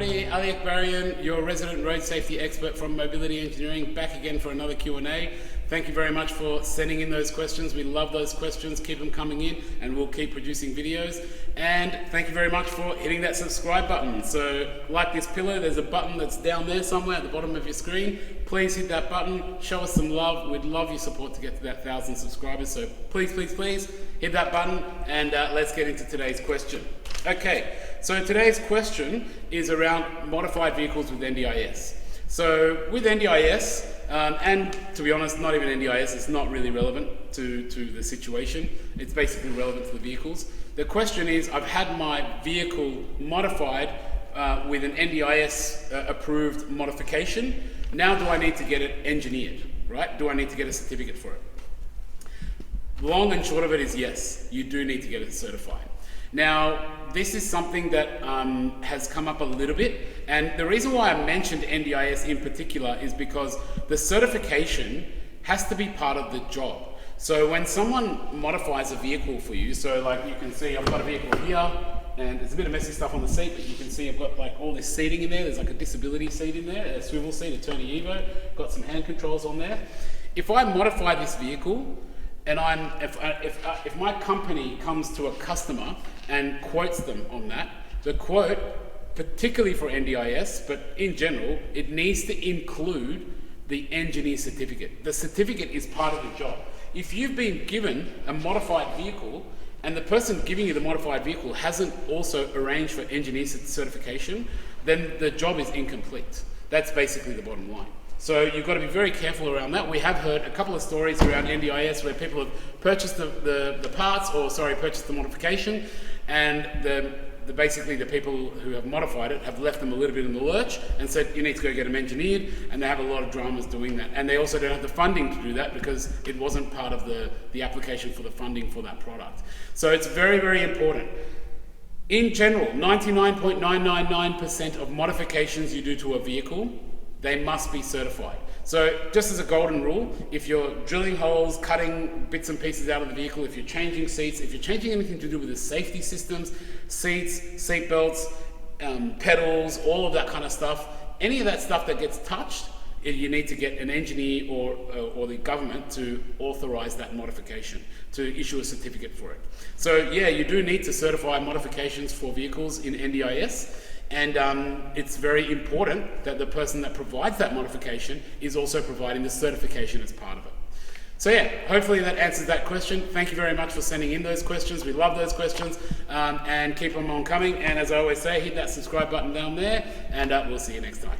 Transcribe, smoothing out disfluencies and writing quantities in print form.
everybody, Ali Akbarian, your resident road safety expert from Mobility Engineering, back again for another Q&A. Thank you very much for sending in those questions. We love those questions. Keep them coming in and we'll keep producing videos. And thank you very much for hitting that subscribe button. So like this pillow, there's a button that's down there somewhere at the bottom of your screen. Please hit that button, show us some love. We'd love your support to get to that 1,000 subscribers. So please, please, please hit that button and let's get into today's question. Okay, so today's question is around modified vehicles with NDIS. So with NDIS, and to be honest, not even NDIS, it's not really relevant to the situation. It's basically relevant to the vehicles. The question is, I've had my vehicle modified with an NDIS approved modification. Now do I need to get it engineered, right? Do I need to get a certificate for it? Long and short of it is yes, you do need to get it certified. Now, this is something that has come up a little bit, and the reason why I mentioned NDIS in particular is because the certification has to be part of the job. So when someone modifies a vehicle for you, so like you can see I've got a vehicle here, and there's a bit of messy stuff on the seat, but you can see I've got like all this seating in there. There's like a disability seat in there, a swivel seat, a Tony Evo, got some hand controls on there. If I modify this vehicle, and if my company comes to a customer and quotes them on that, the quote, particularly for NDIS, but in general, it needs to include the engineer certificate. The certificate is part of the job. If you've been given a modified vehicle and the person giving you the modified vehicle hasn't also arranged for engineer certification, then the job is incomplete. That's basically the bottom line. So you've got to be very careful around that. We have heard a couple of stories around NDIS where people have purchased the parts, or sorry, purchased the modification, and basically the people who have modified it have left them a little bit in the lurch and said, you need to go get them engineered, and they have a lot of dramas doing that. And they also don't have the funding to do that because it wasn't part of the application for the funding for that product. So it's very, very important. In general, 99.999% of modifications you do to a vehicle, they must be certified. So just as a golden rule, if you're drilling holes, cutting bits and pieces out of the vehicle, if you're changing seats, if you're changing anything to do with the safety systems, seats, seat belts, pedals, all of that kind of stuff, any of that stuff that gets touched, you need to get an engineer or the government to authorize that modification, to issue a certificate for it. So yeah, you do need to certify modifications for vehicles in NDIS. And it's very important that the person that provides that modification is also providing the certification as part of it. So yeah, hopefully that answers that question. Thank you very much for sending in those questions. We love those questions, and keep them on coming. And as I always say, hit that subscribe button down there, and we'll see you next time.